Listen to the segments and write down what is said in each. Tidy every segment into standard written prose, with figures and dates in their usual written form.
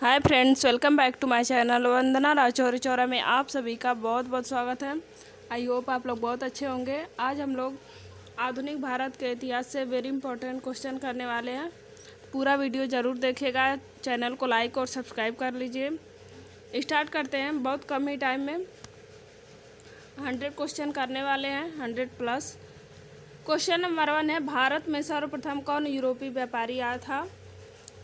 Hi friends, welcome back to my channel. Vandana Rajouri Chaura में आप सभी का बहुत बहुत स्वागत है। आई होप आप लोग बहुत अच्छे होंगे। आज हम लोग आधुनिक भारत के इतिहास से वेरी इंपॉर्टेंट क्वेश्चन करने वाले हैं। पूरा वीडियो ज़रूर देखिएगा। चैनल को लाइक और सब्सक्राइब कर लीजिए। स्टार्ट करते हैं। बहुत कम ही टाइम में 100 क्वेश्चन करने वाले हैं, 100+। क्वेश्चन नंबर 1 है, भारत में सर्वप्रथम कौन यूरोपीय व्यापारी आया था?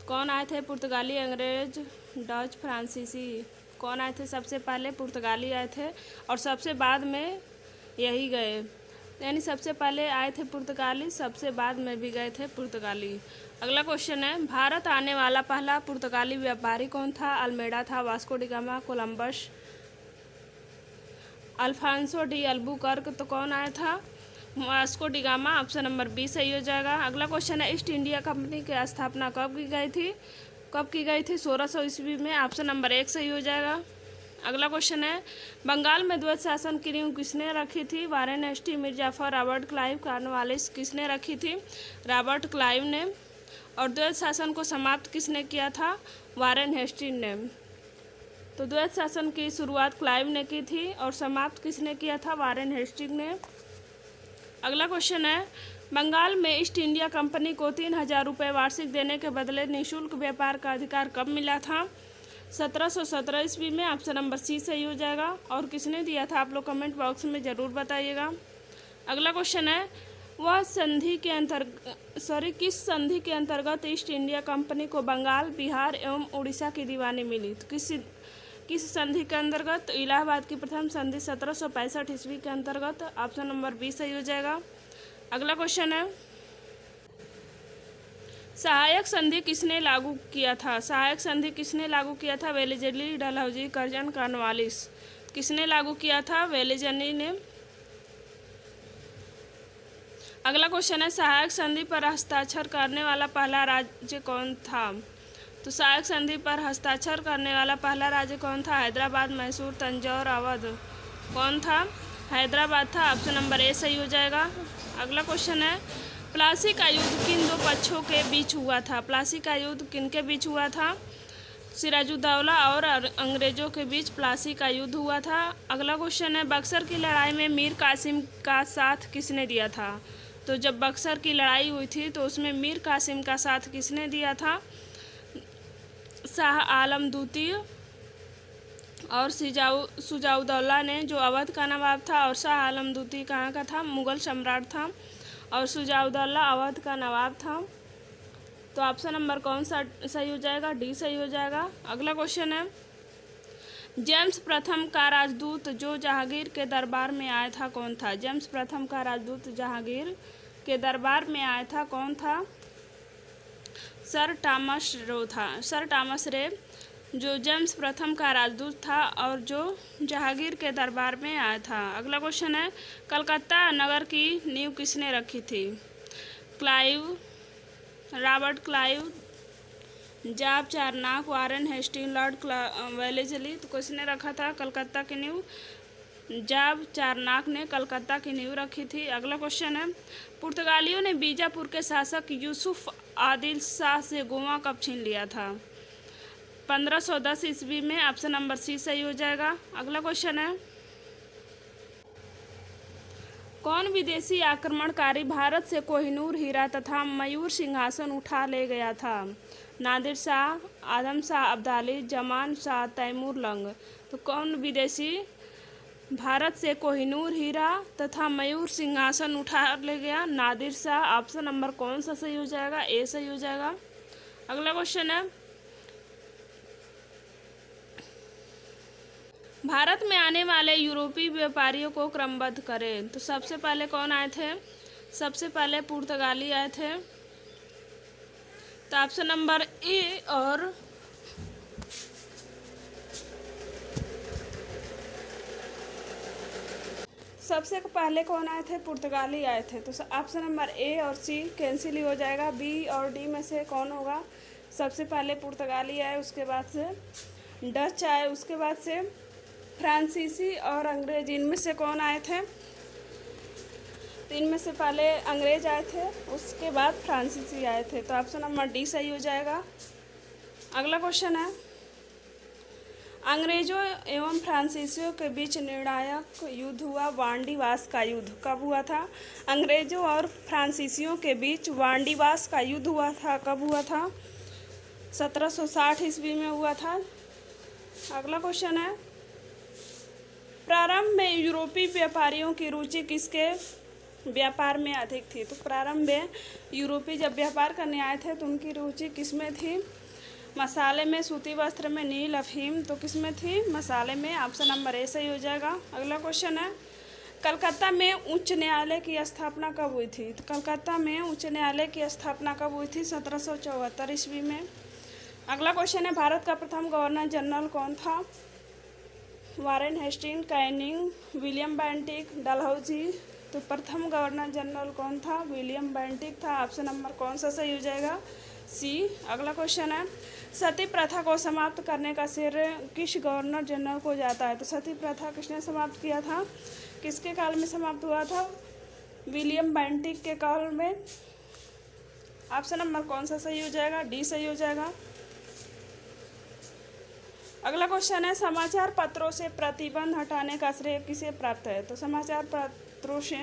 कौन आए थे? पुर्तगाली, अंग्रेज, डच, फ्रांसीसी। कौन आए थे? सबसे पहले पुर्तगाली आए थे और सबसे बाद में यही गए। यानी सबसे पहले आए थे पुर्तगाली, सबसे बाद में भी गए थे पुर्तगाली। अगला क्वेश्चन है, भारत आने वाला पहला पुर्तगाली व्यापारी कौन था? अल्मेडा था, Vasco da Gama, Columbus, Afonso de Albuquerque. तो कौन आया था? Vasco da Gama. Option number B सही हो जाएगा। अगला क्वेश्चन है, ईस्ट इंडिया कंपनी की स्थापना कब की गई थी? 1600 ईस्वी में। ऑप्शन नंबर 1 सही हो जाएगा। अगला क्वेश्चन है, बंगाल में द्वैत शासन की नींव किसने रखी थी? वारेन हेस्टी, Mir Jafar, Robert Clive, Cornwallis. किसने रखी थी? रॉबर्ट क्लाइव ने। और द्वैत शासन को समाप्त किसने किया था? वारेन हेस्टी ने। तो द्वैत शासन की शुरुआत क्लाइव ने की थी और समाप्त किसने किया था? वारेन हेस्टिंग ने। अगला क्वेश्चन है, बंगाल में ईस्ट इंडिया कंपनी को 3000 रुपये वार्षिक देने के बदले निःशुल्क व्यापार का अधिकार कब मिला था? 1717 ईस्वी में। ऑप्शन नंबर सी सही हो जाएगा। और किसने दिया था? आप लोग कमेंट बॉक्स में ज़रूर बताइएगा। अगला क्वेश्चन है, किस संधि के अंतर्गत ईस्ट इंडिया कंपनी को बंगाल, बिहार एवं उड़ीसा की दीवानी मिली? तो किस संधि के अंतर्गत? इलाहाबाद की प्रथम संधि 1765 ईस्वी के अंतर्गत। ऑप्शन नंबर बी सही हो जाएगा। अगला क्वेश्चन है, सहायक संधि किसने लागू किया था? सहायक संधि किसने लागू किया था? Wellesley, Dalhousie, Curzon, Cornwallis. किसने लागू किया था? वेलेजली ने। अगला क्वेश्चन है, सहायक संधि पर हस्ताक्षर करने वाला पहला राज्य कौन था? तो सहायक संधि पर हस्ताक्षर करने वाला पहला राज्य कौन था? हैदराबाद, मैसूर, तंजौर, अवध। कौन था? हैदराबाद था। ऑप्शन नंबर ए सही हो जाएगा। अगला क्वेश्चन है, प्लासी का युद्ध किन दो पक्षों के बीच हुआ था? प्लासी का युद्ध किनके बीच हुआ था? सिराजुद्दौला और अंग्रेजों के बीच प्लासी का युद्ध हुआ था। अगला क्वेश्चन है, बक्सर की लड़ाई में मीर कासिम का साथ किसने दिया था? तो जब बक्सर की लड़ाई हुई थी तो उसमें मीर कासिम का साथ किसने दिया था? शाह आलम द्वितीय और शुजाउद्दौला ने, जो अवध का नवाब था। और शाह आलम द्वितीय कहाँ का था? मुगल सम्राट था। और शुजाउद्दौला अवध का नवाब था। तो ऑप्शन नंबर कौन सा सही हो जाएगा? डी सही हो जाएगा। अगला क्वेश्चन है, जेम्स प्रथम का राजदूत जो जहांगीर के दरबार में आया था कौन था? जेम्स प्रथम का राजदूत जहांगीर के दरबार में आया था कौन था? सर टॉमस रे, जो जेम्स प्रथम का राजदूत था और जो जहांगीर के दरबार में आया था। अगला क्वेश्चन है, कलकत्ता नगर की नींव किसने रखी थी? Clive, Robert Clive, Job Charnock, Warren Hastings, Lord Wellesley. तो किसने रखा था कलकत्ता की नींव? जाब चारनाक ने कलकत्ता की नींव रखी थी। अगला क्वेश्चन है, पुर्तगालियों ने बीजापुर के शासक यूसुफ आदिल शाह से गोवा कब छीन लिया था? 1510 ईस्वी में। ऑप्शन नंबर सी सही हो जाएगा। अगला क्वेश्चन है, कौन विदेशी आक्रमणकारी भारत से कोहिनूर हीरा तथा मयूर सिंहासन उठा ले गया था? नादिर शाह, आदम शाह अब्दाली, जमान शाह, तैमूर लंग। तो कौन विदेशी भारत से कोहिनूर हीरा तथा मयूर सिंहासन उठा ले गया? नादिर शाह। ऑप्शन नंबर कौन सा सही हो जाएगा? ए सही हो जाएगा। अगला क्वेश्चन है, भारत में आने वाले यूरोपीय व्यापारियों को क्रमबद्ध करें। तो सबसे पहले कौन आए थे? सबसे पहले पुर्तगाली आए थे। तो ऑप्शन नंबर ए और सबसे पहले कौन आए थे? पुर्तगाली आए थे। तो ऑप्शन नंबर ए और सी कैंसिल ही हो जाएगा। बी और डी में से कौन होगा? सबसे पहले पुर्तगाली आए, उसके बाद से डच आए, उसके बाद से फ्रांसीसी और अंग्रेज। इनमें से कौन आए थे? तो इनमें से पहले अंग्रेज आए थे, उसके बाद फ्रांसीसी आए थे। तो ऑप्शन नंबर डी सही हो जाएगा। अगला क्वेश्चन है, अंग्रेजों एवं फ्रांसीसियों के बीच निर्णायक युद्ध हुआ वांडीवास का युद्ध। कब हुआ था? अंग्रेजों और फ्रांसीसियों के बीच वांडीवास का युद्ध हुआ था। कब हुआ था? 1760 ईस्वी में हुआ था। अगला क्वेश्चन है, प्रारंभ में यूरोपीय व्यापारियों की रुचि किसके व्यापार में अधिक थी? तो प्रारंभ में यूरोपीय जब व्यापार करने आए थे तो उनकी रुचि किसमें थी? मसाले में, सूती वस्त्र में, नील, अफीम। तो किसमें थी? मसाले में। ऑप्शन नंबर ए सही हो जाएगा। अगला क्वेश्चन है, कलकत्ता में उच्च न्यायालय की स्थापना कब हुई थी? तो कलकत्ता में उच्च न्यायालय की स्थापना कब हुई थी? 1774 ईस्वी में। अगला क्वेश्चन है, भारत का प्रथम गवर्नर जनरल कौन था? Warren Hastings, Canning, William Bentinck, Dalhousie. तो प्रथम गवर्नर जनरल कौन था? विलियम बेंटिक था। ऑप्शन नंबर कौन सा सही हो जाएगा? सी। अगला क्वेश्चन है, सती प्रथा को समाप्त करने का श्रेय किस गवर्नर जनरल को जाता है? तो सती प्रथा किसने समाप्त किया था? किसके काल में समाप्त हुआ था? विलियम बेंटिक के काल में। ऑप्शन नंबर कौन सा सही हो जाएगा? डी सही हो जाएगा। अगला क्वेश्चन है, समाचार पत्रों से प्रतिबंध हटाने का श्रेय किसे प्राप्त है? तो समाचार पत्रों से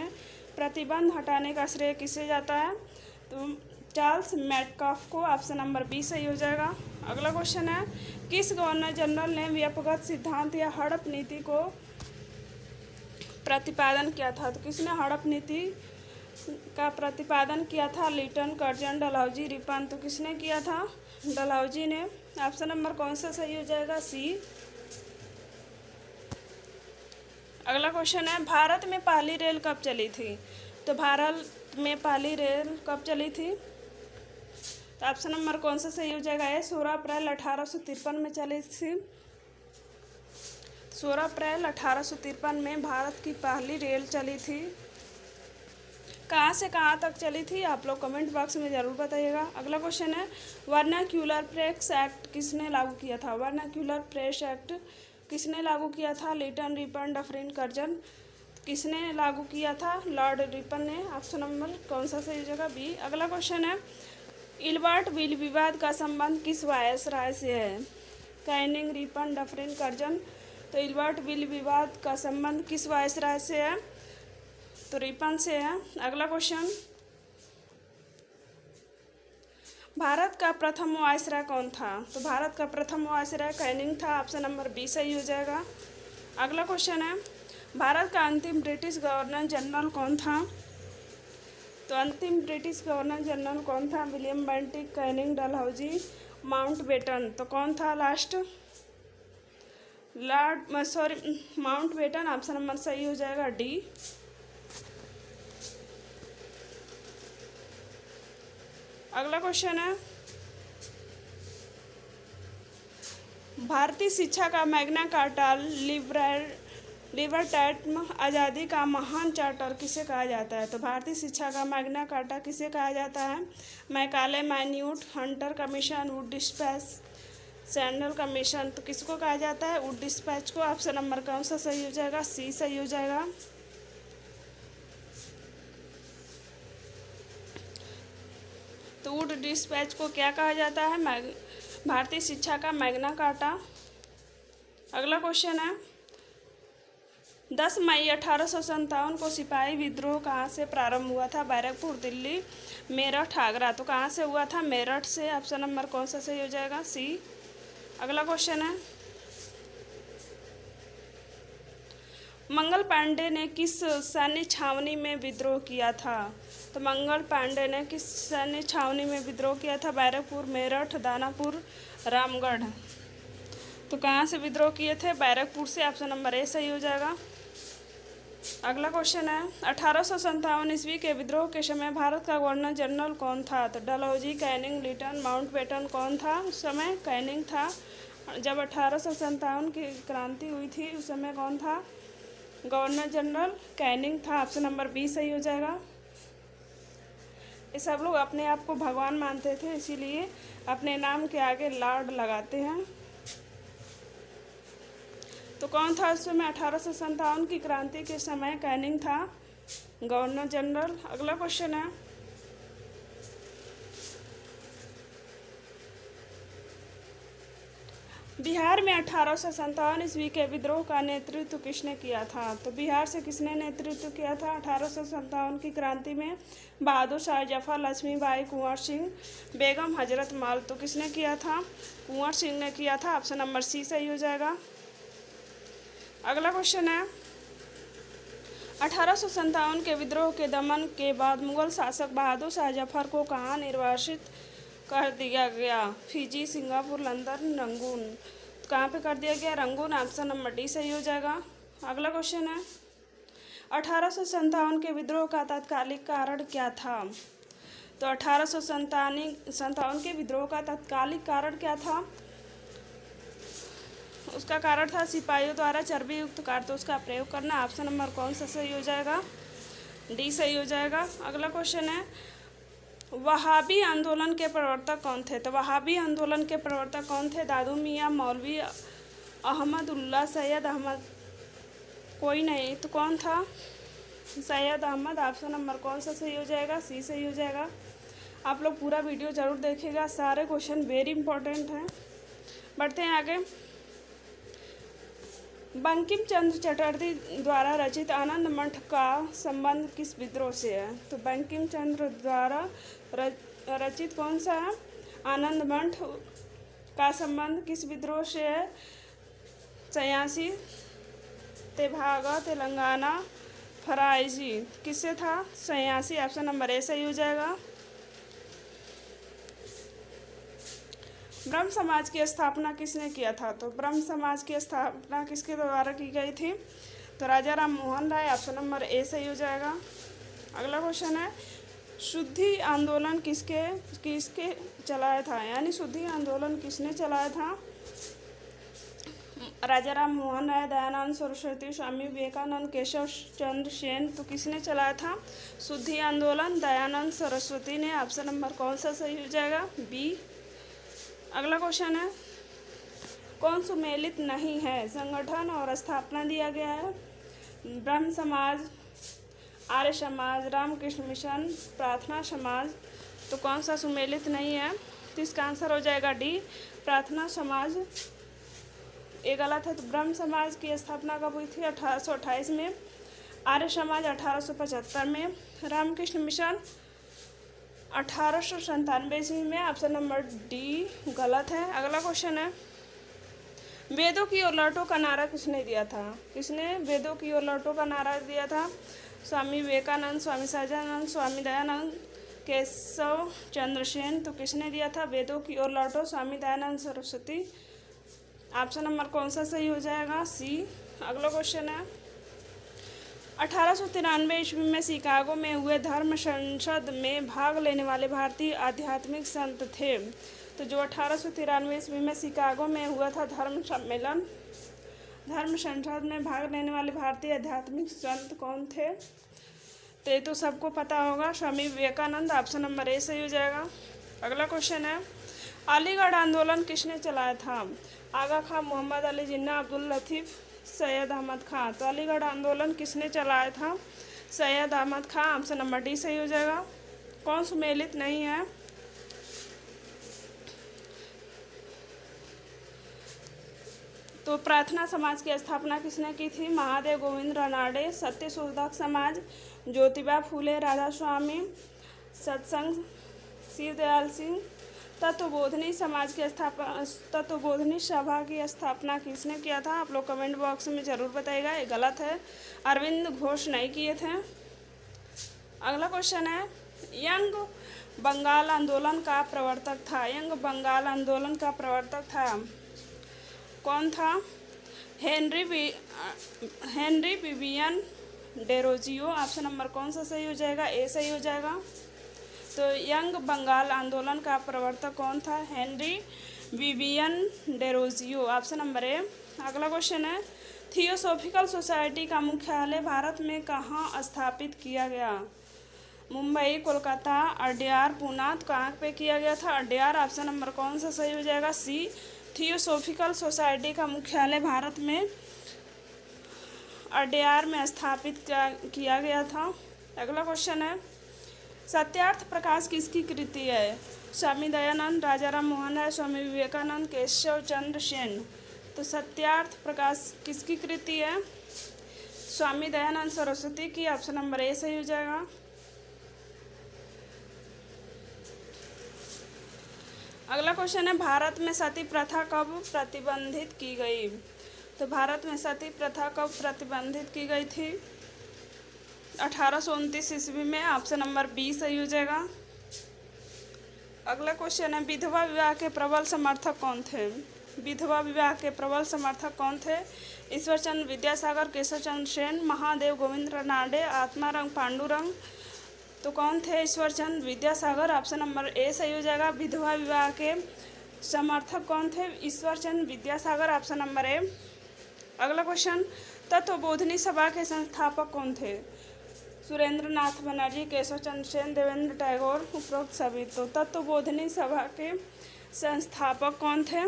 प्रतिबंध हटाने का श्रेय किसे जाता है? तो चार्ल्स मेटकाफ को। ऑप्शन नंबर बी सही हो जाएगा। अगला क्वेश्चन है, किस गवर्नर जनरल ने व्यापकगत सिद्धांत या हड़प नीति को प्रतिपादन किया था? तो किसने हड़प नीति का प्रतिपादन किया था? Lytton, Curzon, Dalhousie, Ripon. तो किसने किया था? डलहौजी ने। ऑप्शन नंबर कौन सा सही हो जाएगा? सी। अगला क्वेश्चन है, भारत में पहली रेल कब चली थी? तो भारत में पहली रेल कब चली थी? तो ऑप्शन नंबर कौन सा सही हो जाएगा? 16 अप्रैल 1853 में चली थी। 16 अप्रैल 1853 में भारत की पहली रेल चली थी। कहाँ से कहाँ तक चली थी आप लोग कमेंट बॉक्स में ज़रूर बताइएगा। अगला क्वेश्चन है, वर्नाक्यूलर प्रेस एक्ट किसने लागू किया था? वर्नाक्यूलर प्रेस एक्ट किसने लागू किया था? Lytton, Ripon, Dufferin, Curzon. किसने लागू किया था? लॉर्ड रिपन ने। ऑप्शन नंबर कौन सा सही जगह? बी। अगला क्वेश्चन है, इल्बर्ट बिल विवाद का संबंध किस वायसराय से है? Canning, Ripon, Dufferin, Curzon. तो इल्बर्ट बिल विवाद का संबंध किस वायसराय से है? तो रिपन से है। अगला क्वेश्चन, भारत का प्रथम वायसराय कौन था? तो भारत का प्रथम वायसराय कैनिंग था। ऑप्शन नंबर बी सही हो जाएगा। अगला क्वेश्चन है, भारत का अंतिम ब्रिटिश गवर्नर जनरल कौन था? तो अंतिम ब्रिटिश गवर्नर जनरल कौन था? William Bentinck, Canning, Dalhousie, Mountbatten. तो कौन था लास्ट? माउंटबेटन। ऑप्शन नंबर सही हो जाएगा डी। अगला क्वेश्चन है, भारतीय शिक्षा का मैग्ना कार्टा लिबर्टैटम आज़ादी का महान चार्टर किसे कहा जाता है? तो भारतीय शिक्षा का मैग्ना कार्टा किसे कहा जाता है? Macaulay, minute, Hunter commission, Wood dispatch, sandal commission. तो किसको कहा जाता है? वुड डिस्पैच को। ऑप्शन नंबर कौन सा सही हो जाएगा? सी सही हो जाएगा। तो वुड डिस्पैच को क्या कहा जाता है? भारतीय शिक्षा का मैग्ना कार्टा। अगला क्वेश्चन है, 10 मई 1857 को सिपाही विद्रोह कहाँ से प्रारंभ हुआ था? बैरकपुर, दिल्ली, मेरठ, आगरा। तो कहाँ से हुआ था? मेरठ से। ऑप्शन नंबर कौन सा सही हो जाएगा? सी। अगला क्वेश्चन है, मंगल पांडे ने किस सैन्य छावनी में विद्रोह किया था? तो मंगल पांडे ने किस सैन्य छावनी में विद्रोह किया था? बैरकपुर, मेरठ, दानापुर, रामगढ़। तो कहाँ से विद्रोह किए थे? बैरकपुर से। ऑप्शन नंबर ए सही हो जाएगा। अगला क्वेश्चन है, 1857 ईस्वी के विद्रोह के समय भारत का गवर्नर जनरल कौन था? तो डलहौजी, कैनिंग, लिटन, माउंटबेटन। कौन था उस समय? कैनिंग था। जब 1857 की क्रांति हुई थी उस समय कौन था? गवर्नर जनरल कैनिंग था। ऑप्शन नंबर बी सही हो जाएगा। ये सब लोग अपने आप को भगवान मानते थे, इसीलिए अपने नाम के आगे लॉर्ड लगाते हैं। तो कौन था उस समय? 1857 की क्रांति के समय कैनिंग था गवर्नर जनरल। अगला क्वेश्चन है, बिहार में 1857 ईस्वी के विद्रोह का नेतृत्व किसने किया था? तो बिहार से किसने नेतृत्व किया था 1857 की क्रांति में? बहादुर शाह जफर, लक्ष्मीबाई, कुंवर सिंह, बेगम हजरत महल। तो किसने किया था? कुंवर सिंह ने किया था। ऑप्शन नंबर सी सही हो जाएगा। अगला क्वेश्चन है 1857 के विद्रोह के दमन के बाद मुगल शासक बहादुर शाह जफर को कहाँ निर्वासित कर दिया गया? Fiji, Singapore, London, Rangoon. तो कहाँ पे कर दिया गया? रंगून। ऑप्शन नंबर डी सही हो जाएगा। अगला क्वेश्चन है 1857 के विद्रोह का तात्कालिक कारण क्या था? तो 1857 के विद्रोह का तात्कालिक कारण क्या था? उसका कारण था सिपाहियों द्वारा चर्बी युक्त कारतूस का प्रयोग करना। ऑप्शन नंबर कौन सा सही हो जाएगा? डी सही हो जाएगा। अगला क्वेश्चन है वहाबी आंदोलन के प्रवर्तक कौन थे? तो वहाबी आंदोलन के प्रवर्तक कौन थे? दादू मियाँ, मौलवी अहमदुल्ला, सैयद अहमद, कोई नहीं। तो कौन था? सैयद अहमद। ऑप्शन नंबर कौन सा सही हो जाएगा? सी सही हो जाएगा। आप लोग पूरा वीडियो ज़रूर देखिएगा, सारे क्वेश्चन वेरी इंपॉर्टेंट हैं। बढ़ते हैं आगे। बंकिम चंद्र चटर्जी द्वारा रचित आनंद मठ का संबंध किस विद्रोह से है? तो बंकिम चंद्र द्वारा रचित कौन सा है? आनंद मठ का संबंध किस विद्रोह से है? 86, तेभागा, तेलंगाना, फराइजी। किससे था? 86। ऑप्शन नंबर ए सही हो जाएगा। ब्रह्म समाज की स्थापना किसने किया था? तो ब्रह्म समाज की स्थापना किसके द्वारा की गई थी? तो राजा Ram Mohan Roy. Option number A सही हो जाएगा। अगला क्वेश्चन है शुद्धि आंदोलन किसके चलाया था? यानी शुद्धि आंदोलन किसने चलाया था? राजा राम मोहन राय, दयानंद सरस्वती, स्वामी विवेकानंद, केशव चंद्र सेन। तो किसने चलाया था शुद्धि आंदोलन? दयानंद सरस्वती ने। ऑप्शन नंबर कौन सा सही हो जाएगा? बी। अगला क्वेश्चन है कौन सुमेलित नहीं है? संगठन और स्थापना दिया गया है। ब्रह्म समाज, आर्य समाज, रामकृष्ण मिशन, प्रार्थना समाज। तो कौन सा सुमेलित नहीं है? तो इसका आंसर हो जाएगा डी, प्रार्थना समाज। ये गलत है। तो ब्रह्म समाज की स्थापना कब हुई थी? 1828 में। आर्य समाज 1875 में। रामकृष्ण मिशन 1897 ईस्वी में। ऑप्शन नंबर डी गलत है। अगला क्वेश्चन है वेदों की ओर लौटो का नारा किसने दिया था? किसने वेदों की ओर लौटो का नारा दिया था? स्वामी विवेकानंद, स्वामी सहजानंद, स्वामी दयानंद, केशव चंद्र सेन। तो किसने दिया था वेदों की ओर लौटो? स्वामी दयानंद सरस्वती। ऑप्शन नंबर कौन सा सही हो जाएगा? सी। अगला क्वेश्चन है 1893 ईस्वी में शिकागो में हुए धर्म संसद में भाग लेने वाले भारतीय आध्यात्मिक संत थे। तो जो 1893 ईस्वी में शिकागो में हुआ था धर्म सम्मेलन, धर्म संसद में भाग लेने वाले भारतीय आध्यात्मिक संत कौन थे? तो ये तो सबको पता होगा, Swami Vivekananda. Option number A सही हो जाएगा। अगला क्वेश्चन है अलीगढ़ आंदोलन किसने चलाया था? आगा खां, मोहम्मद अली जिन्ना, अब्दुल लतीफ़, सैयद अहमद खां। तो अलीगढ़ आंदोलन किसने चलाया था? सैयद अहमद खां। ऑप्शन नंबर डी सही हो जाएगा। कौन सुमेलित नहीं है? तो प्रार्थना समाज की स्थापना किसने की थी? महादेव गोविंद रानडे। सत्यशोधक समाज ज्योतिबा फूले, राधा स्वामी, सत्संग शिवदयाल सिंह। तत्वबोधिनी समाज की तत्वबोधिनी सभा की स्थापना किसने किया था? आप लोग कमेंट बॉक्स में ज़रूर बताइएगा। ये गलत है, अरविंद घोष नहीं किए थे। अगला क्वेश्चन है यंग बंगाल आंदोलन का प्रवर्तक था? यंग बंगाल आंदोलन का प्रवर्तक था कौन था? Henry Vivian Derozio. Option number कौन सा सही हो जाएगा? ए सही हो जाएगा। तो यंग बंगाल आंदोलन का प्रवर्तक कौन था? Henry Vivian Derozio. Option number ए। अगला क्वेश्चन है थियोसॉफिकल सोसाइटी का मुख्यालय भारत में कहाँ स्थापित किया गया? मुंबई, कोलकाता, अड्यार, पूना। तो कहाँ पे किया गया था? अड्यार। ऑप्शन नंबर कौन सा सही हो जाएगा? सी। थियोसॉफिकल सोसाइटी का मुख्यालय भारत में अड्यार में स्थापित किया गया था। अगला क्वेश्चन है सत्यार्थ प्रकाश किसकी कृति है? स्वामी दयानंद, राजा राम मोहन राय, स्वामी विवेकानंद, केशव चंद्र सेन। तो सत्यार्थ प्रकाश किसकी कृति है? स्वामी दयानंद सरस्वती की। ऑप्शन नंबर ए सही हो जाएगा। अगला क्वेश्चन है, भारत में सती प्रथा कब प्रतिबंधित की गई? तो भारत में सती प्रथा कब प्रतिबंधित की गई थी? 1829 ईस्वी में। ऑप्शन नंबर बी सही हो जाएगा। अगला क्वेश्चन है, विधवा विवाह के प्रबल समर्थक कौन थे? विधवा विवाह के प्रबल समर्थक कौन थे? ईश्वरचंद्र विद्यासागर, केशव चंद्र सेन, महादेव गोविंद रानडे, आत्माराम पांडुरंग। तो कौन थे Ishwar Chandra Vidyasagar? Option number A सही हो जाएगा। विधवा विवाह के समर्थक कौन थे? ईश्वरचंद्र विद्यासागर। ऑप्शन नंबर ए। अगला क्वेश्चन, तत्वबोधिनी सभा के संस्थापक कौन थे? सुरेंद्र नाथ बनर्जी, केशव चंद्र सेन, देवेंद्र टैगोर, उपरोक्त सभी। तो तत्वबोधिनी सभा के संस्थापक कौन थे?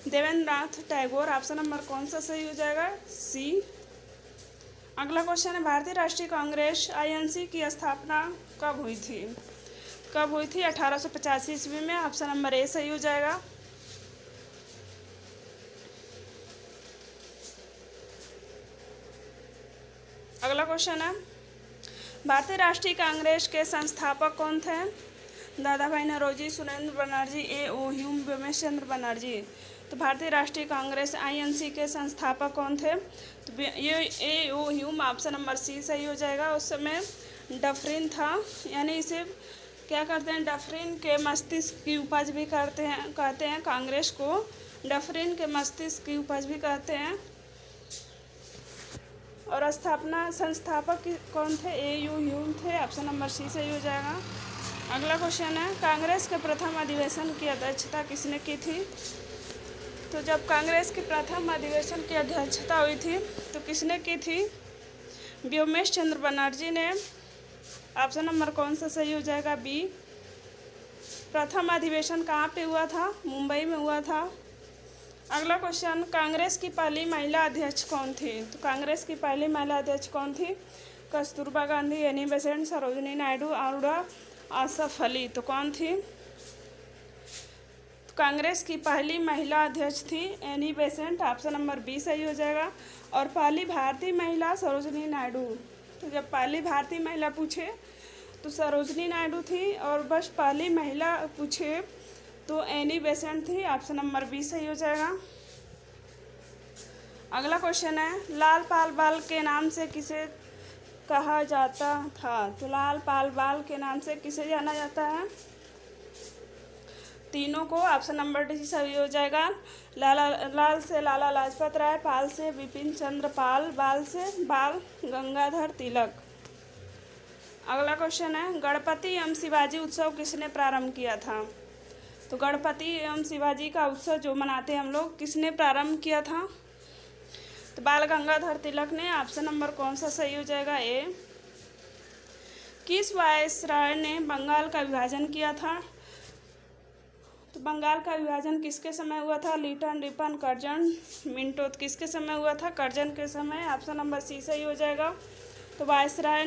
देवेंद्र नाथ टैगोर। ऑप्शन नंबर कौन सा सही हो जाएगा? सी। अगला क्वेश्चन है, भारतीय राष्ट्रीय कांग्रेस आईएनसी की स्थापना कब हुई थी? कब हुई थी? 1885 ईस्वी में। ऑप्शन नंबर ए सही हो जाएगा। अगला क्वेश्चन है, भारतीय राष्ट्रीय कांग्रेस के संस्थापक कौन थे? दादा भाई नौरोजी, सुरेंद्र बनर्जी, ए ओ ह्यूम, व्योमेश चंद्र बनर्जी। तो भारतीय राष्ट्रीय कांग्रेस आईएनसी के संस्थापक कौन थे? तो ये A O Hume. Option number C सही हो जाएगा। उस समय डफरिन था, यानी इसे क्या करते हैं, डफरिन के मस्तिष्क की उपज भी कहते हैं कांग्रेस को डफरिन के मस्तिष्क की उपज भी कहते हैं। और संस्थापक कौन थे? ए यू ह्यूम थे। ऑप्शन नंबर सी सही हो जाएगा। अगला क्वेश्चन है, कांग्रेस के प्रथम अधिवेशन की अध्यक्षता किसने की थी? तो जब कांग्रेस के प्रथम अधिवेशन की अध्यक्षता हुई थी तो किसने की थी? व्योमेश चंद्र बनर्जी ने। ऑप्शन नंबर कौन सा सही हो जाएगा? बी। प्रथम अधिवेशन कहाँ पे हुआ था? मुंबई में हुआ था। अगला क्वेश्चन, कांग्रेस की पहली महिला अध्यक्ष कौन थी? तो कांग्रेस की पहली महिला अध्यक्ष कौन थी? Kasturba Gandhi, any Besant, Sarojini Naidu, Aruna Asaf Ali. तो कौन थी? तो कांग्रेस की पहली महिला अध्यक्ष थी Annie Besant. Option number B सही हो जाएगा। और पहली भारतीय महिला सरोजिनी नायडू। तो जब पहली भारतीय महिला पूछे तो सरोजिनी नायडू थी, और बस पहली महिला पूछे तो एनी बेसेंट थी। ऑप्शन नंबर बी सही हो जाएगा। अगला क्वेश्चन है, लाल पाल बाल के नाम से किसे कहा जाता था? तो लाल पाल बाल के नाम से किसे जाना जाता है? तीनों को। ऑप्शन नंबर डी सही हो जाएगा। लाल से लाला लाजपत राय, पाल से विपिन चंद्र पाल, बाल से बाल गंगाधर तिलक। अगला क्वेश्चन है, गणपति एवं शिवाजी उत्सव किसने प्रारंभ किया था? तो गणपति एवं शिवाजी का उत्सव जो मनाते हैं हम लोग, किसने प्रारंभ किया था? तो बाल गंगाधर तिलक ने। ऑप्शन नंबर कौन सा सही हो जाएगा? ए। किस वायसराय ने बंगाल का विभाजन किया था? तो बंगाल का विभाजन किसके समय हुआ था? Lytton, Ripon, Curzon, Minto. किसके समय हुआ था? कर्जन के समय। ऑप्शन नंबर सी सही हो जाएगा। तो वायसराय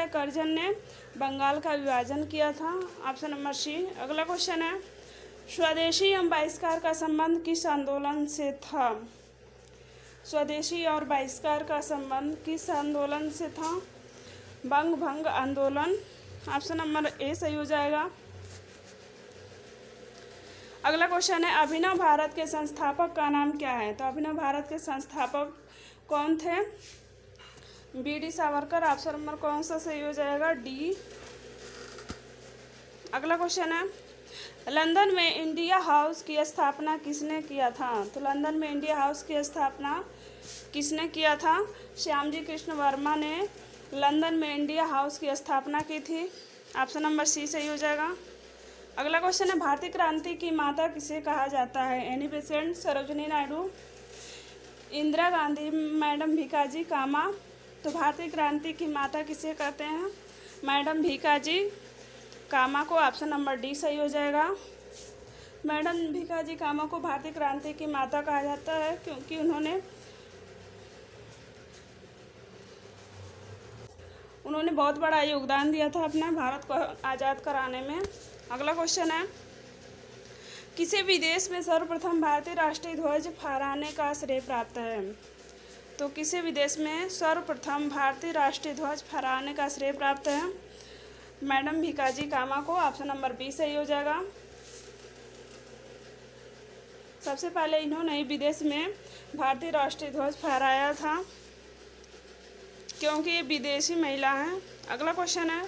कर्जन ने बंगाल का विभाजन किया था। Option number C. अगला क्वेश्चन है, स्वदेशी एवं बहिष्कार का संबंध किस आंदोलन से था? स्वदेशी और बहिष्कार का संबंध किस आंदोलन से था? बंग भंग आंदोलन। ऑप्शन नंबर ए सही हो जाएगा। अगला क्वेश्चन है, अभिनव भारत के संस्थापक का नाम क्या है? तो अभिनव भारत के संस्थापक कौन थे? B D Savarkar. Option number कौन सा सही हो जाएगा? डी। अगला क्वेश्चन है, लंदन में इंडिया हाउस की स्थापना किसने किया था? तो लंदन में इंडिया हाउस की स्थापना किसने किया था? श्यामजी कृष्ण वर्मा ने लंदन में इंडिया हाउस की स्थापना की थी। ऑप्शन नंबर सी सही हो जाएगा। अगला क्वेश्चन है, भारतीय क्रांति की माता किसे कहा जाता है? Annie Besant, Sarojini Naidu, Indira Gandhi, madam Bhikaji Cama. तो भारतीय क्रांति की माता किसे कहते हैं? मैडम भीकाजी कामा को। ऑप्शन नंबर डी सही हो जाएगा। मैडम भीकाजी कामा को भारतीय क्रांति की माता कहा जाता है उन्होंने बहुत बड़ा योगदान दिया था अपने भारत को आज़ाद कराने में। अगला क्वेश्चन है, किसे विदेश में सर्वप्रथम भारतीय राष्ट्रीय ध्वज फहराने का श्रेय प्राप्त है? तो किसे विदेश में सर्वप्रथम भारतीय राष्ट्रीय ध्वज फहराने का श्रेय प्राप्त है? मैडम भिकाजी कामा को। ऑप्शन नंबर बी सही हो जाएगा। सबसे पहले इन्होंने ही विदेश में भारतीय राष्ट्रीय ध्वज फहराया था, क्योंकि ये विदेशी महिला हैं। अगला क्वेश्चन है,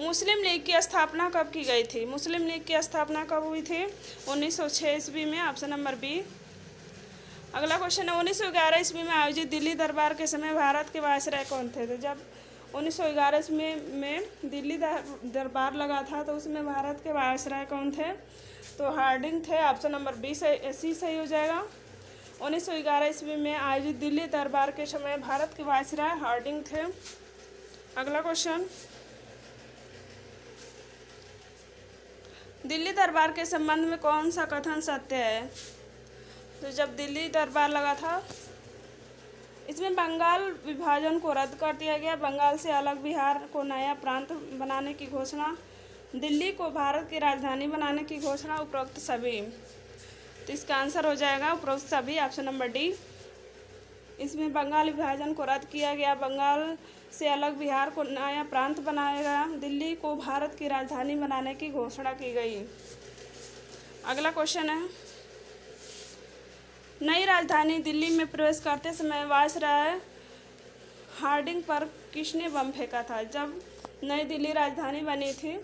मुस्लिम लीग की स्थापना कब की गई थी? मुस्लिम लीग की स्थापना कब हुई थी? 1906 ईस्वी में। Option number B. अगला क्वेश्चन है, 1911 ईस्वी में आयोजित दिल्ली दरबार के समय भारत के वायसराय कौन थे? तो जब 1911 ईस्वी में दिल्ली दरबार लगा था तो उसमें भारत के वायसराय कौन थे? तो हार्डिंग थे। ऑप्शन नंबर बी सी सही हो जाएगा। 1911 ईस्वी में आयोजित दिल्ली दरबार के समय भारत के वायसराय हार्डिंग थे। अगला क्वेश्चन, दिल्ली दरबार के संबंध में कौन सा कथन सत्य है? तो जब दिल्ली दरबार लगा था इसमें बंगाल विभाजन को रद्द कर दिया गया, बंगाल से अलग बिहार को नया प्रांत बनाने की घोषणा, दिल्ली को भारत की राजधानी बनाने की घोषणा, उपरोक्त सभी। तो इसका आंसर हो जाएगा उपरोक्त सभी। Option number D. इसमें बंगाल विभाजन को रद्द किया गया, बंगाल से अलग बिहार को नया प्रांत बनाया गया, दिल्ली को भारत की राजधानी बनाने की घोषणा की गई। अगला क्वेश्चन है, नई राजधानी दिल्ली में प्रवेश करते समय वायसराय हार्डिंग पर किसने बम फेंका था? जब नई दिल्ली राजधानी बनी थी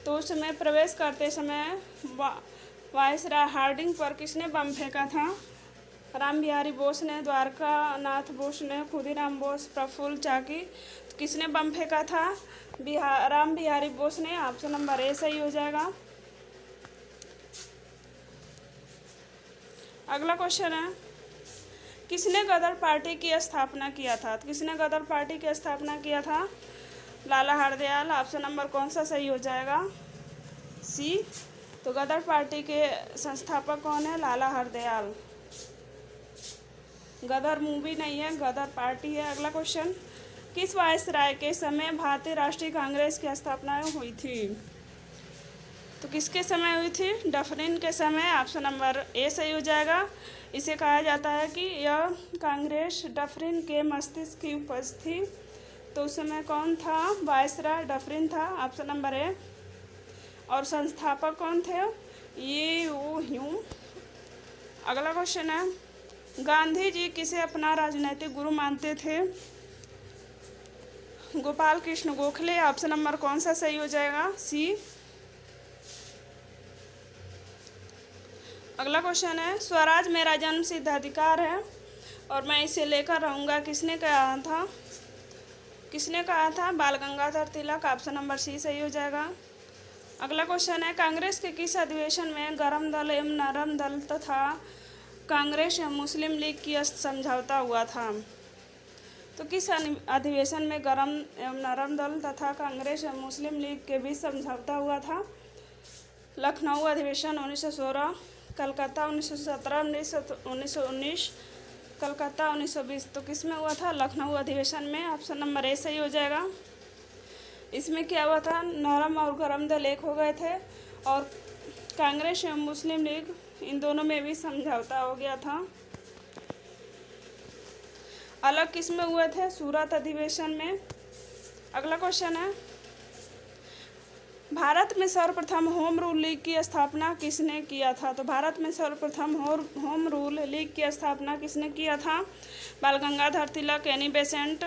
तो उस समय प्रवेश करते समय वायसराय हार्डिंग पर किसने बम फेंका था? राम बिहारी बोस ने, द्वारका नाथ बोस ने, खुदीराम बोस, प्रफुल्ल चाकी। तो किसने बम फेंका था? राम बिहारी बोस ने। ऑप्शन नंबर ए सही हो जाएगा। अगला क्वेश्चन है, किसने गदर पार्टी की स्थापना किया था? तो किसने गदर पार्टी की स्थापना किया था? लाला हरदयाल। ऑप्शन नंबर कौन सा सही हो जाएगा? सी। तो गदर पार्टी के संस्थापक कौन है? लाला हरदयाल। गदर मूवी नहीं है, गदर पार्टी है। अगला क्वेश्चन, किस वायसराय के समय भारतीय राष्ट्रीय कांग्रेस की स्थापना हुई थी? तो किसके समय हुई थी? डफरिन के समय। ऑप्शन नंबर ए सही हो जाएगा। इसे कहा जाता है कि यह कांग्रेस डफरिन के मस्तिष्क की उपज थी। तो उस समय कौन था? वायसराय डफरिन था। ऑप्शन नंबर ए। और संस्थापक कौन थे? ये वो ह्यूम। अगला क्वेश्चन है, गांधी जी किसे अपना राजनीतिक गुरु मानते थे? गोपाल कृष्ण गोखले। ऑप्शन नंबर कौन सा सही हो जाएगा? सी। अगला क्वेश्चन है, स्वराज मेरा जन्म सिद्ध अधिकार है और मैं इसे लेकर रहूँगा, किसने कहा था? किसने कहा था? बाल गंगाधर तिलक। ऑप्शन नंबर सी सही हो जाएगा। अगला क्वेश्चन है, कांग्रेस के किस अधिवेशन में गरम दल एवं नरम दल तथा कांग्रेस एवं मुस्लिम लीग की समझौता हुआ था? तो किस अधिवेशन में गरम एवं नरम दल तथा कांग्रेस एवं मुस्लिम लीग के बीच समझौता हुआ था? लखनऊ अधिवेशन 1916, कलकत्ता 1917, 1919, कलकत्ता 1920। तो किस में हुआ था? लखनऊ अधिवेशन में। ऑप्शन नंबर ए सही हो जाएगा। इसमें क्या हुआ था? नरम और गरम दल एक हो गए थे और कांग्रेस एवं मुस्लिम लीग इन दोनों में भी समझौता हो गया था। अलग किस में हुए थे? सूरत अधिवेशन में। अगला क्वेश्चन है, भारत में सर्वप्रथम होम रूल लीग की स्थापना किसने किया था? तो भारत में सर्वप्रथम होम रूल लीग की स्थापना किसने किया था? Bal Gangadhar Tilak, Annie Besant,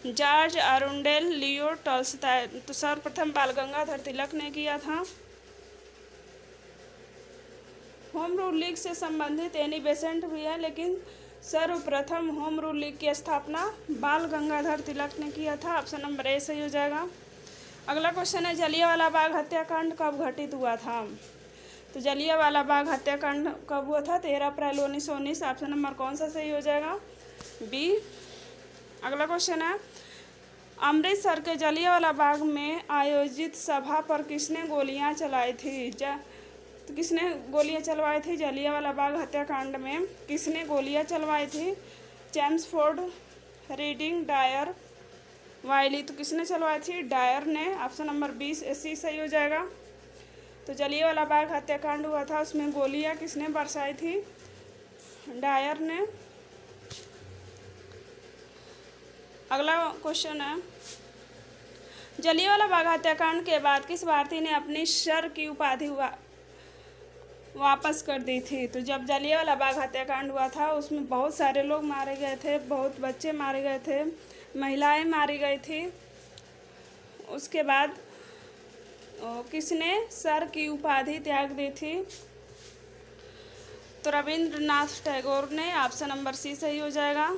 George Arundale, Leo Tolstoy. तो सर्वप्रथम बाल गंगाधर तिलक ने किया था। होम रूल लीग से संबंधित एनी बेसेंट भी है, लेकिन सर्वप्रथम होम रूल लीग की स्थापना बाल गंगाधर तिलक ने किया था। ऑप्शन नंबर ए सही हो जाएगा। अगला क्वेश्चन है, जलियांवाला बाग हत्याकांड कब घटित हुआ था? तो जलियांवाला बाग हत्याकांड कब हुआ था? 13 अप्रैल 1919। ऑप्शन नंबर कौन सा सही हो जाएगा? बी। अगला क्वेश्चन है, अमृतसर के जलियांवाला बाग में आयोजित सभा पर किसने गोलियां चलाई थी? तो किसने गोलियां चलवाई थी? जलियांवाला बाग हत्याकांड में किसने गोलियां चलवाई थी? चेम्सफोर्ड रीडिंग डायर वायली, तो किसने चलवाई थी? डायर ने। ऑप्शन नंबर 20 सी सही हो जाएगा। तो जलियांवाला बाग हत्याकांड हुआ था, उसमें गोलियां किसने बरसाई थी? डायर ने। अगला क्वेश्चन है, जलियांवाला बाग हत्याकांड के बाद किस भारतीय ने अपनी सर की उपाधि वापस कर दी थी? तो जब जलियांवाला बाग हत्याकांड हुआ था उसमें बहुत सारे लोग मारे गए थे, बहुत बच्चे मारे गए थे, महिलाएं मारी गई थी। उसके बाद किसने सर की उपाधि त्याग दी थी? तो रविंद्रनाथ टैगोर ने। ऑप्शन नंबर सी सही हो जाएगा।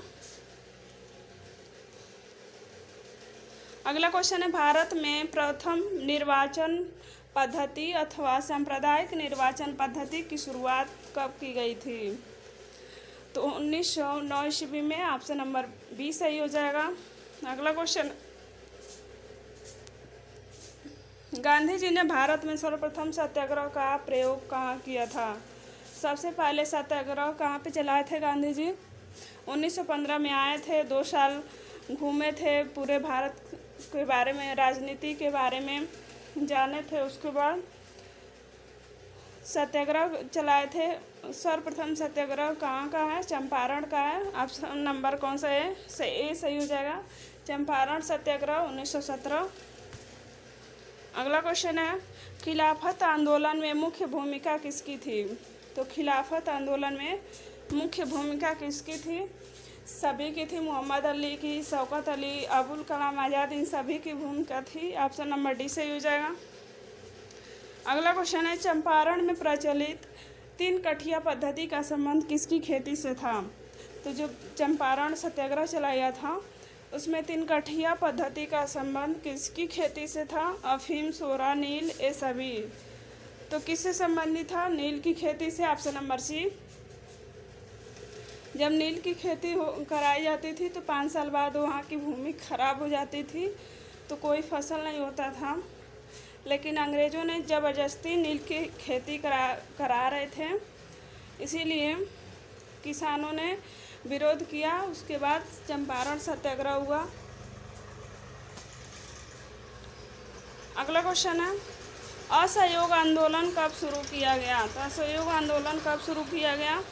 अगला क्वेश्चन है, भारत में प्रथम निर्वाचन पद्धति अथवा सांप्रदायिक निर्वाचन पद्धति की शुरुआत कब की गई थी? तो 1909 ईस्वी में। ऑप्शन नंबर बी सही हो जाएगा। अगला क्वेश्चन, गांधी जी ने भारत में सर्वप्रथम सत्याग्रह का प्रयोग कहाँ किया था? सबसे पहले सत्याग्रह कहाँ पे चलाए थे गांधी जी? 1915 में आए थे, 2 साल घूमे थे, पूरे भारत के बारे में, राजनीति के बारे में जाने थे। उसके बाद सत्याग्रह चलाए थे। सर्वप्रथम सत्याग्रह कहाँ का है? चंपारण का है। ऑप्शन नंबर कौन सा है? ए सही हो जाएगा। चंपारण सत्याग्रह 1917। अगला क्वेश्चन है, खिलाफत आंदोलन में मुख्य भूमिका किसकी थी? तो खिलाफत आंदोलन में मुख्य भूमिका किसकी थी? सभी की थी। मोहम्मद अली की, शौकत अली, अबुल कलाम आज़ाद, इन सभी की भूमिका थी। ऑप्शन नंबर डी सही हो जाएगा। अगला क्वेश्चन है, चंपारण में प्रचलित 3 कठिया पद्धति का संबंध किसकी खेती से था? तो जो चंपारण सत्याग्रह चलाया था उसमें 3 कठिया पद्धति का संबंध किसकी खेती से था? अफीम, सोरा, नील, ये सभी। तो किससे संबंधित था? नील की खेती से। Option number C. जब नील की खेती कराई जाती थी तो 5 साल बाद वहाँ की भूमि खराब हो जाती थी, तो कोई फसल नहीं होता था। लेकिन अंग्रेज़ों ने ज़बरदस्ती नील की खेती करा रहे थे, इसीलिए किसानों ने विरोध किया। उसके बाद चंपारण सत्याग्रह हुआ। अगला क्वेश्चन है, असहयोग आंदोलन कब शुरू किया गया? तो असहयोग आंदोलन कब शुरू किया गया?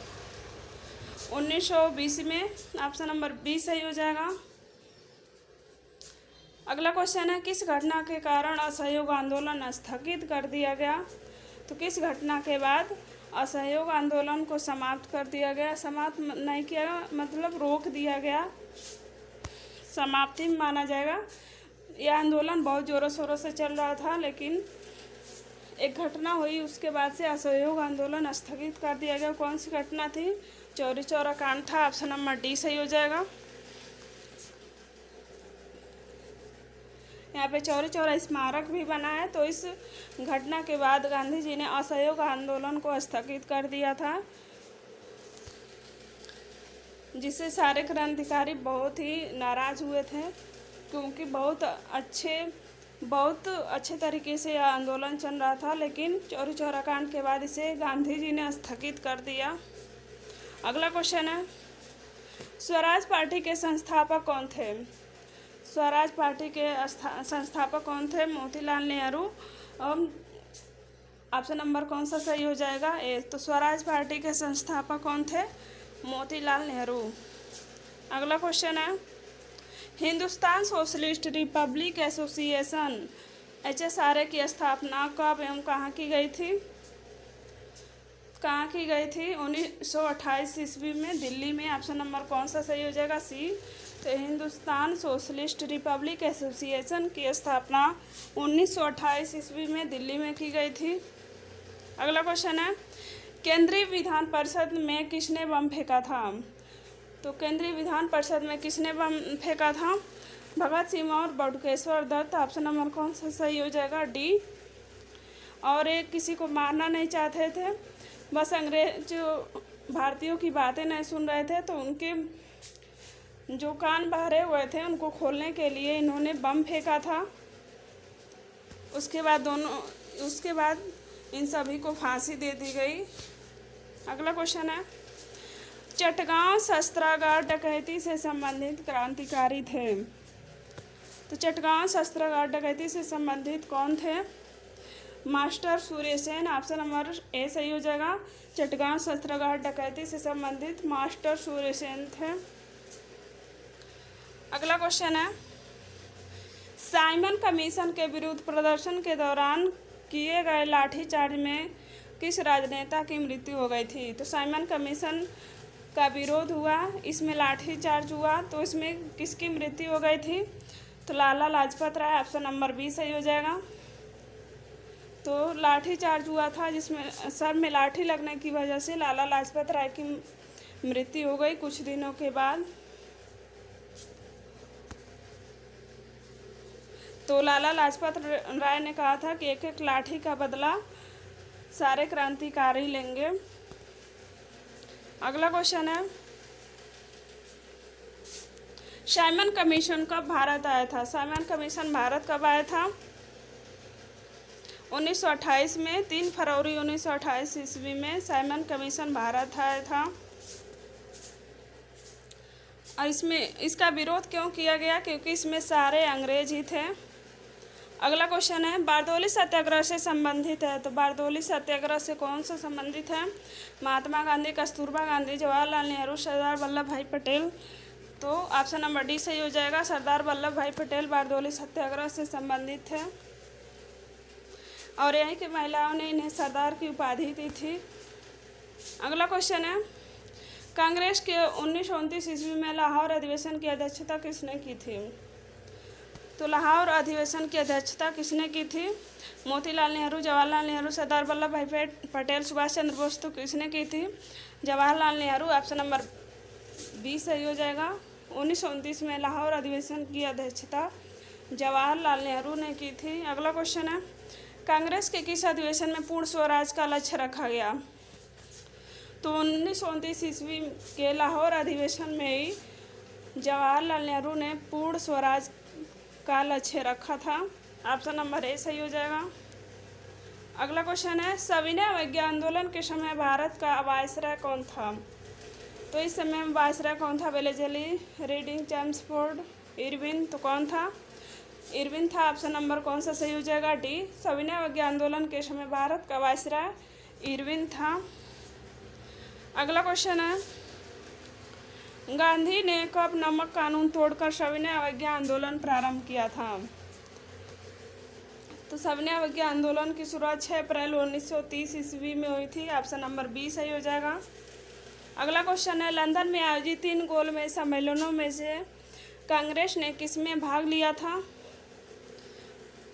1920 में। ऑप्शन नंबर बी सही हो जाएगा। अगला क्वेश्चन है, किस घटना के कारण असहयोग आंदोलन स्थगित कर दिया गया? तो किस घटना के बाद असहयोग आंदोलन को समाप्त कर दिया गया? समाप्त नहीं किया मतलब रोक दिया गया, समाप्ति माना जाएगा। यह आंदोलन बहुत ज़ोरों शोरों से चल रहा था, लेकिन एक घटना हुई, उसके बाद से असहयोग आंदोलन स्थगित कर दिया गया। कौन सी घटना थी? चौरी चौरा कांड था। ऑप्शन नंबर डी सही हो जाएगा। यहाँ पे चौरी चौरा स्मारक भी बना है, तो इस घटना के बाद गांधी जी ने असहयोग आंदोलन को स्थगित कर दिया था, जिससे सारे क्रांतिकारी बहुत ही नाराज़ हुए थे, क्योंकि बहुत अच्छे तरीके से यह आंदोलन चल रहा था। लेकिन चौरी चौरा कांड के बाद इसे गांधी जी ने स्थगित कर दिया। अगला क्वेश्चन है, स्वराज पार्टी के संस्थापक कौन थे? स्वराज पार्टी के संस्थापक कौन थे? मोतीलाल नेहरू। ऑप्शन नंबर कौन सा सही हो जाएगा? ए। तो स्वराज पार्टी के संस्थापक कौन थे? मोतीलाल नेहरू। अगला क्वेश्चन है, Hindustan socialist Republic association HSRA की स्थापना कब एवं कहाँ की गई थी? कहाँ की गई थी? 1928 ईस्वी में, दिल्ली में। ऑप्शन नंबर कौन सा सही हो जाएगा? सी। तो हिंदुस्तान सोशलिस्ट रिपब्लिक एसोसिएशन की स्थापना 1928 ईस्वी में दिल्ली में की गई थी। अगला क्वेश्चन है, केंद्रीय विधान परिषद में किसने बम फेंका था? तो केंद्रीय विधान परिषद में किसने बम फेंका था? भगत सिंह और बटुकेश्वर दत्त। ऑप्शन नंबर कौन सा सही हो जाएगा? डी। और एक किसी को मारना नहीं चाहते थे, बस अंग्रेज भारतीयों की बातें नहीं सुन रहे थे, तो उनके जो कान बहरे हुए थे उनको खोलने के लिए इन्होंने बम फेंका था। उसके बाद इन सभी को फांसी दे दी गई। अगला क्वेश्चन है, चटगांव शस्त्रागार डकैती से संबंधित क्रांतिकारी थे। तो चटगांव शस्त्रागार डकैती से संबंधित कौन थे? Master Suryasen. Option number A सही हो जाएगा। चटगांव शस्त्रागार डकैती से संबंधित मास्टर सूर्यसेन थे। अगला क्वेश्चन है, साइमन कमीशन के विरुद्ध प्रदर्शन के दौरान किए गए लाठीचार्ज में किस राजनेता की मृत्यु हो गई थी? तो साइमन कमीशन का विरोध हुआ, इसमें लाठीचार्ज हुआ, तो इसमें किसकी मृत्यु हो गई थी? तो Lala Lajpat Rai. Option number B सही हो जाएगा। तो लाठीचार्ज हुआ था जिसमें सर में लाठी लगने की वजह से लाला लाजपत राय की मृत्यु हो गई कुछ दिनों के बाद। तो लाला लाजपत राय ने कहा था कि एक एक लाठी का बदला सारे क्रांतिकारी लेंगे। अगला क्वेश्चन है, साइमन कमीशन कब भारत आया था? साइमन कमीशन भारत कब आया था? 1928 में। 3 फरवरी 1928 ईस्वी में साइमन कमीशन भारत आया था। और इसमें इसका विरोध क्यों किया गया? क्योंकि इसमें सारे अंग्रेज ही थे। अगला क्वेश्चन है, बारदोली सत्याग्रह से संबंधित है। तो बारदोली सत्याग्रह से कौन सा संबंधित है? महात्मा गांधी, कस्तूरबा गांधी, जवाहरलाल नेहरू, सरदार वल्लभ भाई पटेल। तो ऑप्शन नंबर डी सही हो जाएगा। सरदार वल्लभ भाई पटेल बारदोली सत्याग्रह से संबंधित थे और यहीं की महिलाओं ने इन्हें सरदार की उपाधि दी थी। अगला क्वेश्चन है, कांग्रेस के 1929 ईस्वी में लाहौर अधिवेशन की अध्यक्षता किसने की थी? तो लाहौर अधिवेशन की अध्यक्षता किसने की थी? मोतीलाल नेहरू, जवाहरलाल नेहरू, सरदार वल्लभ भाई पटेल, सुभाष चंद्र बोस। तो किसने की थी? Jawaharlal Nehru. Option number B सही हो जाएगा। 1929 में लाहौर अधिवेशन की अध्यक्षता जवाहरलाल नेहरू ने की थी। अगला क्वेश्चन है, कांग्रेस के किस अधिवेशन में पूर्ण स्वराज का लक्ष्य रखा गया? तो 1929 ईस्वी के लाहौर अधिवेशन में ही जवाहरलाल नेहरू ने पूर्ण स्वराज का लक्ष्य रखा था। ऑप्शन नंबर ए सही हो जाएगा। अगला क्वेश्चन है, सविनय अवज्ञा आंदोलन के समय भारत का वायसराय कौन था? तो इस समय वायसराय कौन था? Wellesley, reading, Chelmsford, Irwin. तो कौन था? इरविन था। ऑप्शन नंबर कौन सा सही हो जाएगा? डी। सविनय अवज्ञा आंदोलन के समय भारत का वायसराय इरविन था। अगला क्वेश्चन है, गांधी ने कब नमक कानून तोड़कर सविनय अवज्ञा आंदोलन प्रारंभ किया था? तो सविनय अवज्ञा आंदोलन की शुरुआत 6 अप्रैल 1930 ईस्वी में हुई थी। ऑप्शन नंबर बी सही हो जाएगा। अगला क्वेश्चन है, लंदन में आयोजित 3 गोलमेज सम्मेलनों में से कांग्रेस ने किसमें भाग लिया था?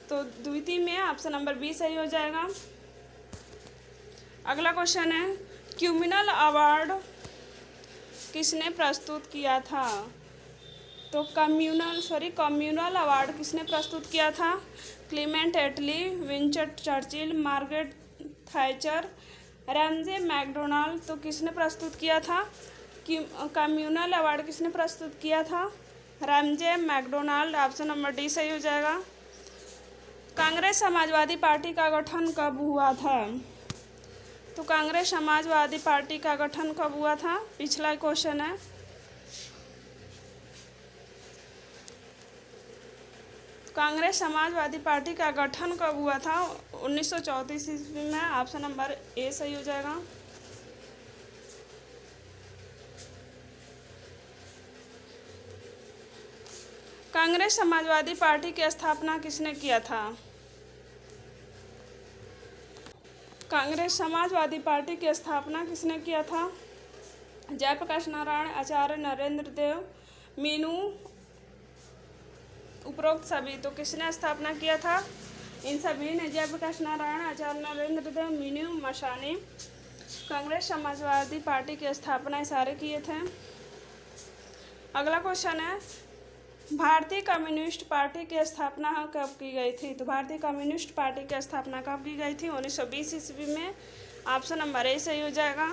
तो द्वितीय में। ऑप्शन नंबर बी सही हो जाएगा। अगला क्वेश्चन है, कम्युनल किसने प्रस्तुत किया था? तो कम्युनल अवार्ड किसने प्रस्तुत किया था? Clement Attlee, Winston Churchill, Margaret Thatcher, Ramsay MacDonald. तो किसने प्रस्तुत किया था? कम्युनल अवार्ड किसने प्रस्तुत किया था? Ramsay MacDonald. Option number D सही हो जाएगा। कांग्रेस समाजवादी पार्टी का गठन कब हुआ था? तो कांग्रेस समाजवादी पार्टी का गठन कब हुआ था? पिछला क्वेश्चन है। कांग्रेस समाजवादी पार्टी का गठन कब हुआ था? 1934 ईस्वी में। ऑप्शन नंबर ए सही हो जाएगा। कांग्रेस समाजवादी पार्टी की स्थापना किसने किया था? कांग्रेस समाजवादी पार्टी की स्थापना किसने किया था? जयप्रकाश नारायण, आचार्य नरेंद्र देव, मीनू, उपरोक्त सभी। तो किसने स्थापना किया था? इन सभी ने, जयप्रकाश नारायण, आचार्य नरेंद्र देव, मीनू मशानी, कांग्रेस समाजवादी पार्टी की स्थापना सारे किए थे। अगला क्वेश्चन है, भारतीय कम्युनिस्ट पार्टी की स्थापना कब की गई थी? तो भारतीय कम्युनिस्ट पार्टी की स्थापना कब की गई थी? 1920 ईस्वी में। ऑप्शन नंबर ए सही हो जाएगा।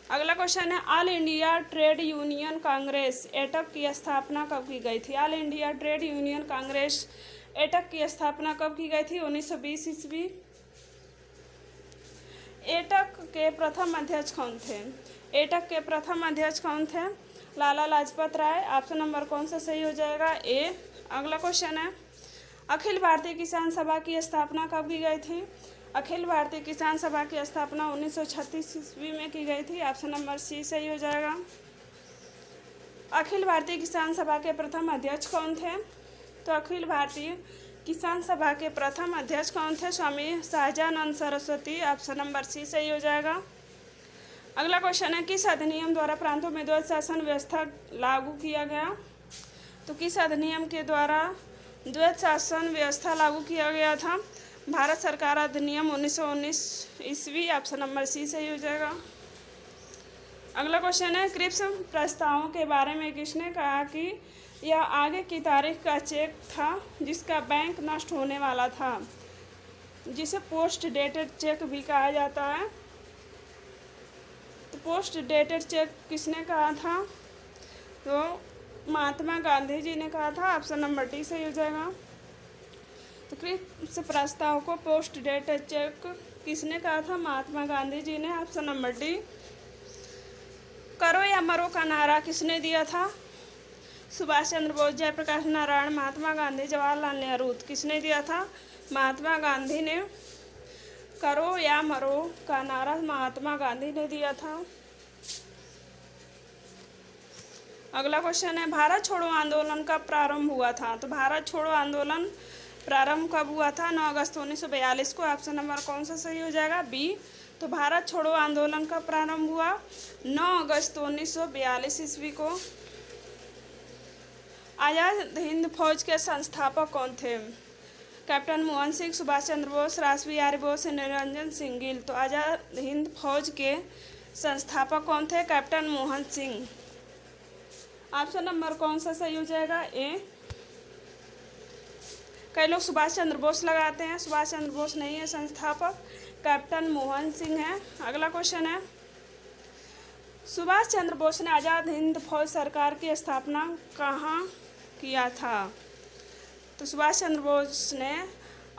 अगला क्वेश्चन है, all India trade union Congress AITUC की स्थापना कब की गई थी? All India trade union Congress AITUC की स्थापना कब की गई थी? 1920 ईस्वी। एटक के प्रथम अध्यक्ष कौन थे? एटक के प्रथम अध्यक्ष कौन थे? लाला लाजपत राय। ऑप्शन नंबर कौन सा सही हो जाएगा? ए। अगला क्वेश्चन है, अखिल भारतीय किसान सभा की स्थापना कब की गई थी? अखिल भारतीय किसान सभा की स्थापना 1936 ईस्वी में की गई थी। ऑप्शन नंबर सी सही हो जाएगा। अखिल भारतीय किसान सभा के प्रथम अध्यक्ष कौन थे? तो अखिल भारतीय किसान सभा के प्रथम अध्यक्ष कौन थे? Swami Sahajanand Saraswati. Option number C सही हो जाएगा। अगला क्वेश्चन है, किस अधिनियम द्वारा प्रांतों में द्वैध शासन व्यवस्था लागू किया गया? तो किस अधिनियम के द्वारा द्वैध शासन व्यवस्था लागू किया गया था? भारत सरकार अधिनियम 1919 ईस्वी। ऑप्शन नंबर सी सही हो जाएगा। अगला क्वेश्चन है, क्रिप्स प्रस्तावों के बारे में किसने कहा कि यह आगे की तारीख का चेक था जिसका बैंक नष्ट होने वाला था, जिसे पोस्ट डेटेड चेक भी कहा जाता है। तो पोस्ट डेटेड चेक किसने कहा था? तो महात्मा गांधी जी ने कहा था। ऑप्शन नंबर डी सही हो जाएगा। तो क्रिप्स प्रस्ताव को पोस्ट डेटेड चेक किसने कहा था? महात्मा गांधी जी ने। Option number D. करो या मरो का नारा किसने दिया था? सुभाष चंद्र बोस, जयप्रकाश नारायण, महात्मा गांधी, जवाहरलाल नेहरू। किसने दिया था? महात्मा गांधी ने। करो या मरो का नारा महात्मा गांधी ने दिया था। अगला क्वेश्चन है, भारत छोड़ो आंदोलन कब प्रारंभ हुआ था? तो भारत छोड़ो आंदोलन प्रारंभ कब हुआ था? 9 अगस्त 1942 को। ऑप्शन नंबर कौन सा सही हो जाएगा? बी। तो भारत छोड़ो आंदोलन कब प्रारंभ हुआ? 9 अगस्त 1942 ईस्वी को। आज़ाद हिंद फौज के संस्थापक कौन थे? कैप्टन मोहन सिंह, सुभाष चंद्र बोस, रासबिहारी बोस, निरंजन सिंह गिल। तो आज़ाद हिंद फौज के संस्थापक कौन थे? Captain Mohan Singh. Option number कौन सा सही हो जाएगा? ए। कई लोग सुभाष चंद्र बोस लगाते हैं, सुभाष चंद्र बोस नहीं है संस्थापक, कैप्टन मोहन सिंह है। अगला क्वेश्चन है, सुभाष चंद्र बोस ने आज़ाद हिंद फौज सरकार की स्थापना कहाँ किया था? तो सुभाष चंद्र बोस ने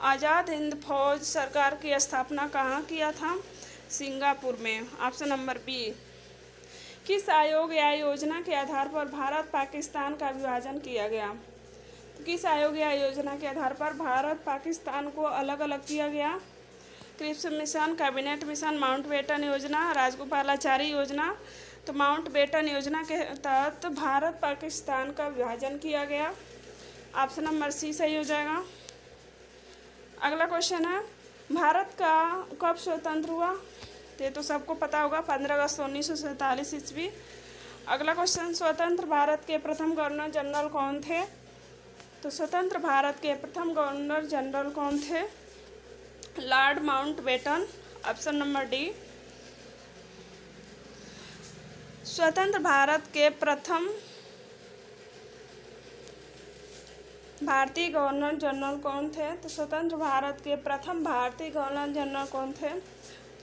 आज़ाद हिंद फौज सरकार की स्थापना कहाँ किया था? सिंगापुर में। Option number B. किस आयोग या योजना के आधार पर भारत पाकिस्तान का विभाजन किया गया? तो किस आयोग या योजना के आधार पर भारत पाकिस्तान को अलग अलग किया गया? Cripps mission, cabinet mission, Mountbatten योजना, राजगोपालाचारी योजना। तो माउंटबेटन योजना के तहत भारत पाकिस्तान का विभाजन किया गया। ऑप्शन नंबर सी सही हो जाएगा। अगला क्वेश्चन है, भारत का कब स्वतंत्र हुआ? ये तो सबको पता होगा, 15 अगस्त 1947 ईस्वी। अगला क्वेश्चन, स्वतंत्र भारत के प्रथम गवर्नर जनरल कौन थे? तो स्वतंत्र भारत के प्रथम गवर्नर जनरल कौन थे? Lord Mountbatten. Option number D. स्वतंत्र भारत के प्रथम भारतीय गवर्नर जनरल कौन थे? तो स्वतंत्र भारत के प्रथम भारतीय गवर्नर जनरल कौन थे?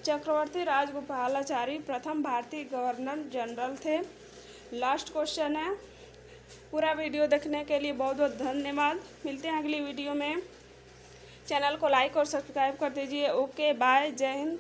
चक्रवर्ती राजगोपालाचारी प्रथम भारतीय गवर्नर जनरल थे। लास्ट क्वेश्चन है। पूरा वीडियो देखने के लिए बहुत बहुत धन्यवाद। मिलते हैं अगली वीडियो में। चैनल को लाइक और सब्सक्राइब कर दीजिए। ओके बाय, जय हिंद।